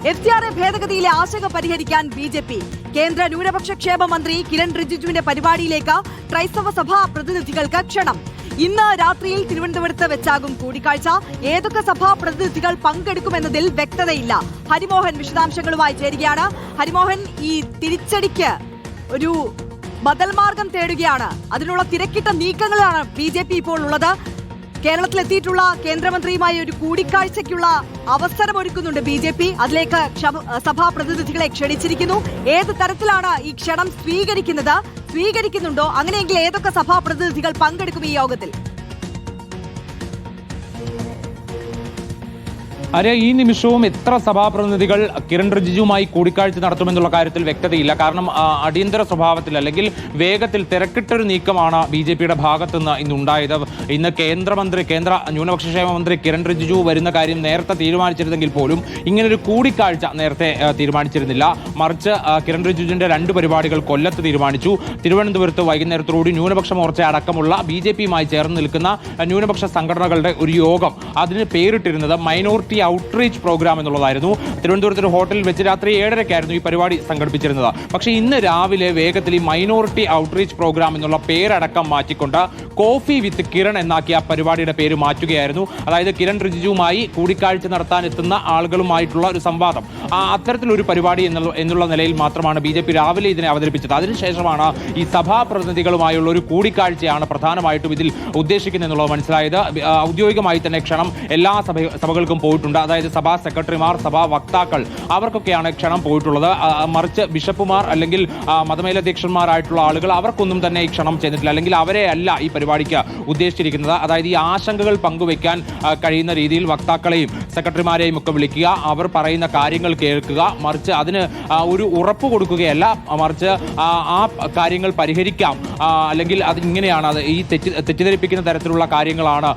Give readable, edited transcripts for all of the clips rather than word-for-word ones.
FCRA ഭേദഗതിയിലെ ആശങ്ക പരിഹരിക്കാൻ BJP. കേന്ദ്ര ന്യൂനപക്ഷ ക്ഷേമ മന്ത്രി കിരൺ റിജിജുവിന്റെ പരിപാടിയിലേക്ക് ക്രൈസ്തവ സഭാ പ്രതിനിധികൾക്ക് ക്ഷണം. ഇന്ന് രാത്രിയിൽ തിരുവനന്തപുരത്ത് വെച്ചാകും കൂടിക്കാഴ്ച. ഏതൊക്കെ സഭാ പ്രതിനിധികൾ പങ്കെടുക്കുമെന്നതിൽ വ്യക്തതയില്ല. ഹരിമോഹൻ വിശദാംശങ്ങളുമായി ചേരുകയാണ്. ഹരിമോഹൻ, ഈ തിരിച്ചടിക്ക് ഒരു ബദൽ മാർഗം തേടുകയാണ്. അതിനുള്ള തിരക്കിട്ട നീക്കങ്ങളാണ് BJP ഇപ്പോൾ ഉള്ളത്. കേരളത്തിലെത്തിയിട്ടുള്ള കേന്ദ്രമന്ത്രിയുമായി ഒരു കൂടിക്കാഴ്ചയ്ക്കുള്ള അവസരമൊരുക്കുന്നുണ്ട് BJP. അതിലേക്ക് സഭാ പ്രതിനിധികളെ ക്ഷണിച്ചിരിക്കുന്നു. ഏത് തരത്തിലാണ് ഈ ക്ഷണം സ്വീകരിക്കുന്നുണ്ടോ? അങ്ങനെയെങ്കിൽ ഏതൊക്കെ സഭാ പ്രതിനിധികൾ പങ്കെടുക്കും ഈ യോഗത്തിൽ? ഈ നിമിഷവും എത്ര സഭാപ്രതിനിധികൾ കിരൺ റിജിജുവുമായി കൂടിക്കാഴ്ച നടത്തുമെന്നുള്ള കാര്യത്തിൽ വ്യക്തതയില്ല. കാരണം അടിയന്തര സ്വഭാവത്തിൽ അല്ലെങ്കിൽ വേഗത്തിൽ തിരക്കിട്ടൊരു നീക്കമാണ് BJPയുടെ ഭാഗത്തുനിന്ന് ഇന്നുണ്ടായത്. ഇന്ന് കേന്ദ്ര ന്യൂനപക്ഷ ക്ഷേമ മന്ത്രി കിരൺ റിജിജു വരുന്ന കാര്യം നേരത്തെ തീരുമാനിച്ചിരുന്നെങ്കിൽ പോലും ഇങ്ങനൊരു കൂടിക്കാഴ്ച നേരത്തെ തീരുമാനിച്ചിരുന്നില്ല. മറിച്ച് കിരൺ റിജിജുവിന്റെ 2 പരിപാടികൾ കൊല്ലത്ത് തീരുമാനിച്ചു. തിരുവനന്തപുരത്ത് വൈകുന്നേരത്തോടുകൂടി ന്യൂനപക്ഷ മോർച്ച അടക്കമുള്ള BJPയുമായി ചേർന്ന് നിൽക്കുന്ന ന്യൂനപക്ഷ സംഘടനകളുടെ ഒരു യോഗം, അതിന് പേരിട്ടിരുന്നത് മൈനോറിറ്റി ഔട്ട്റീച്ച് പ്രോഗ്രാം എന്നുള്ളതായിരുന്നു. തിരുവനന്തപുരത്ത് ഒരു ഹോട്ടലിൽ വെച്ച് രാത്രി 7:30 ഈ പരിപാടി സംഘടിപ്പിച്ചിരുന്നത്. പക്ഷേ ഇന്ന് രാവിലെ വേഗത്തിൽ ഈ മൈനോറിറ്റി ഔട്ട്റീച്ച് പ്രോഗ്രാം എന്നുള്ള പേരടക്കം മാറ്റിക്കൊണ്ട് കോഫി വിത്ത് കിരൺ എന്നാക്കിയ പരിപാടിയുടെ പേര് മാറ്റുകയായിരുന്നു. അതായത് കിരൺ റിജിജുവുമായി കൂടിക്കാഴ്ച നടത്താൻ എത്തുന്ന ആളുകളുമായിട്ടുള്ള ഒരു സംവാദം, അത്തരത്തിലൊരു പരിപാടി എന്നുള്ള നിലയിൽ മാത്രമാണ് BJP രാവിലെ ഇതിനെ അവതരിപ്പിച്ചത്. അതിനുശേഷമാണ് ഈ സഭാ പ്രതിനിധികളുമായുള്ള ഒരു കൂടിക്കാഴ്ചയാണ് പ്രധാനമായിട്ടും ഇതിൽ ഉദ്ദേശിക്കുന്നത് എന്നുള്ളത് മനസ്സിലായത്. ഔദ്യോഗികമായി തന്നെ ക്ഷണം എല്ലാ സഭകൾക്കും പോയിട്ടുണ്ട്. അതായത് സഭാ സെക്രട്ടറിമാർ, സഭാ വക്താക്കൾ, അവർക്കൊക്കെയാണ് ക്ഷണം പോയിട്ടുള്ളത്. മറിച്ച് ബിഷപ്പുമാർ അല്ലെങ്കിൽ മതമേലധ്യക്ഷന്മാരായിട്ടുള്ള ആളുകൾ, അവർക്കൊന്നും തന്നെ ഈ ക്ഷണം ചെന്നിട്ടില്ല. അല്ലെങ്കിൽ അവരെ അല്ല ഈ പരിപാടിക്ക് ഉദ്ദേശിച്ചിരിക്കുന്നത്. അതായത് ഈ ആശങ്കകൾ പങ്കുവയ്ക്കാൻ കഴിയുന്ന രീതിയിൽ വക്താക്കളെയും സെക്രട്ടറിമാരെയും ഒക്കെ വിളിക്കുക, അവർ പറയുന്ന കാര്യങ്ങൾ കേൾക്കുക, മറിച്ച് അതിന് ഒരു ഉറപ്പ് കൊടുക്കുകയല്ല, മറിച്ച് ആ കാര്യങ്ങൾ പരിഹരിക്കാം, അല്ലെങ്കിൽ അത് ഇങ്ങനെയാണ്, അത് ഈ തെറ്റിദ്ധരിപ്പിക്കുന്ന തരത്തിലുള്ള കാര്യങ്ങളാണ്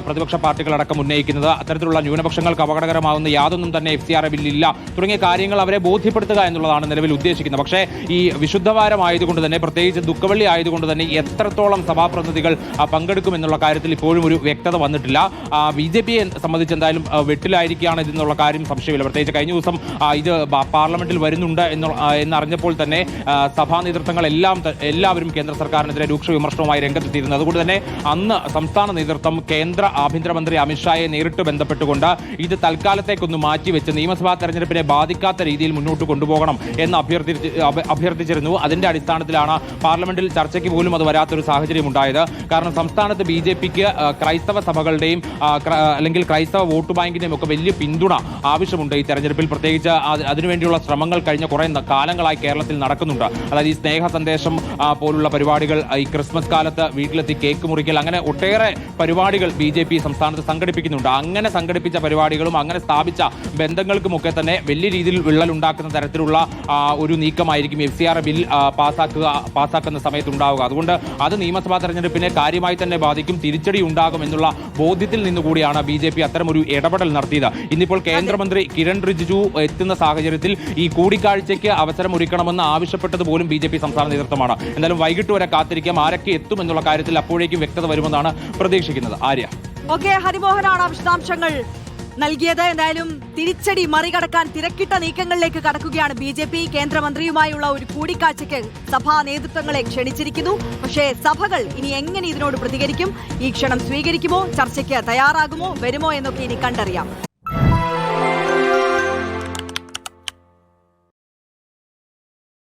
പ്രതിപക്ഷ പാർട്ടികളടക്കം ഉന്നയിക്കുന്നത്. അത്തരത്തിലുള്ള ന്യൂനപക്ഷങ്ങൾക്ക് അപകടകരമാകുന്ന യാതൊന്നും തന്നെ FCRA ബില്ലില്ല തുടങ്ങിയ കാര്യങ്ങൾ അവരെ ബോധ്യപ്പെടുത്തുക എന്നുള്ളതാണ് നിലവിൽ ഉദ്ദേശിക്കുന്നത്. പക്ഷേ ഈ വിശുദ്ധവാരമായതുകൊണ്ട് തന്നെ, പ്രത്യേകിച്ച് ദുഃഖവെള്ളി ആയതുകൊണ്ട് തന്നെ എത്രത്തോളം സഭാപ്രതിനിധികൾ പങ്കെടുക്കുമെന്നുള്ള കാര്യത്തിൽ ഇപ്പോഴും ഒരു വ്യക്തത വന്നിട്ടില്ല. BJPയെ സംബന്ധിച്ച് എന്തായാലും വെട്ടിലായിരിക്കുകയാണ് ഇതെന്നുള്ള കാര്യം സംശയമില്ല. പ്രത്യേകിച്ച് കഴിഞ്ഞ ദിവസം ഇത് പാർലമെന്റിൽ വരുന്നുണ്ട് എന്നറിഞ്ഞപ്പോൾ തന്നെ സഭാ നേതൃത്വങ്ങൾ എല്ലാവരും കേന്ദ്ര സർക്കാരിനെതിരെ രൂക്ഷ വിമർശനവുമായി രംഗത്തെത്തിയിരുന്നു. അതുകൊണ്ട് തന്നെ അന്ന് സംസ്ഥാന നേതൃത്വം കേന്ദ്ര ആഭ്യന്തരമന്ത്രി അമിത്ഷായെ നേരിട്ട് ബന്ധപ്പെട്ടുകൊണ്ട് ഇത് തൽക്കാലത്തേക്കൊന്ന് മാറ്റിവെച്ച് നിയമസഭാ തെരഞ്ഞെടുപ്പിനെ ബാധിക്കാത്ത രീതിയിൽ മുന്നോട്ട് കൊണ്ടുപോകണം എന്ന് അഭ്യർത്ഥിച്ചിരുന്നു. അതിന്റെ അടിസ്ഥാനത്തിലാണ് പാർലമെന്റിൽ ചർച്ചയ്ക്ക് പോലും അത് വരാത്തൊരു സാഹചര്യം ഉണ്ടായത്. കാരണം സംസ്ഥാനത്ത് BJPക്ക് ക്രൈസ്തവ സഭകളുടെയും അല്ലെങ്കിൽ ക്രൈസ്തവ വോട്ട് ബാങ്കിന്റെയും ഒക്കെ വലിയ പിന്തുണ ആവശ്യമുണ്ട് ഈ തെരഞ്ഞെടുപ്പിൽ. പ്രത്യേകിച്ച് അതിനുവേണ്ടിയുള്ള ശ്രമങ്ങൾ കഴിഞ്ഞ കുറെ കാലങ്ങളായി കേരളത്തിൽ നടക്കുന്നുണ്ട്. അതായത് ഈ സ്നേഹ സന്ദേശം പോലുള്ള പരിപാടികൾ, ഈ ക്രിസ്മസ് കാലത്ത് വീട്ടിലെത്തി കേക്ക് മുറിക്കൽ, അങ്ങനെ ഒട്ടേറെ പരിപാടികൾ BJP സംസ്ഥാനത്ത് സംഘടിപ്പിക്കുന്നുണ്ട്. അങ്ങനെ സംഘടിപ്പിച്ച പരിപാടികളും അങ്ങനെ സ്ഥാപിച്ച ബന്ധങ്ങൾക്കുമൊക്കെ തന്നെ വലിയ രീതിയിൽ വിള്ളലുണ്ടാക്കുന്ന തരത്തിലുള്ള ഒരു നീക്കമായിരിക്കും FCRA ബിൽ പാസ്സാക്കുന്ന സമയത്ത് ഉണ്ടാവുക. അതുകൊണ്ട് അത് നിയമസഭാ തെരഞ്ഞെടുപ്പിനെ കാര്യമായി തന്നെ ബാധിക്കും, തിരിച്ചടി ഉണ്ടാകും എന്നുള്ള ബോധ്യത്തിൽ നിന്നുകൂടിയാണ് BJP അത്തരമൊരു ഇടപെടൽ നടത്തിയത്. ഇന്നിപ്പോൾ കേന്ദ്രമന്ത്രി കിരൺ റിജിജു എത്തുന്ന സാഹചര്യത്തിൽ ഈ കൂടിക്കാഴ്ചയ്ക്ക് അവസരം ഒരുക്കണമെന്ന് ആവശ്യപ്പെട്ടത് പോലും BJP സംസ്ഥാന നേതൃത്വമാണ്. എന്തായാലും വൈകിട്ട് വരെ കാത്തിരിക്കാം, ആരൊക്കെ എത്തും എന്നുള്ള കാര്യത്തിൽ അപ്പോഴേക്കും വ്യക്തത വരുമെന്നാണ് പ്രതീക്ഷിക്കുന്നത്. ആര്യ, ഹരിമോഹനാണ് വിശദാംശങ്ങൾ നൽകിയത്. എന്തായാലും തിരിച്ചടി മറികടക്കാൻ തിരക്കിട്ട നീക്കങ്ങളിലേക്ക് കടക്കുകയാണ് BJP. കേന്ദ്രമന്ത്രിയുമായുള്ള ഒരു കൂടിക്കാഴ്ചയ്ക്ക് സഭാ നേതൃത്വങ്ങളെ ക്ഷണിച്ചിരിക്കുന്നു. പക്ഷേ സഭകൾ ഇനി എങ്ങനെ ഇതിനോട് പ്രതികരിക്കും? ഈ ക്ഷണം സ്വീകരിക്കുമോ? ചർച്ചയ്ക്ക് തയ്യാറാകുമോ? വരുമോ എന്നൊക്കെ ഇനി കണ്ടറിയാം.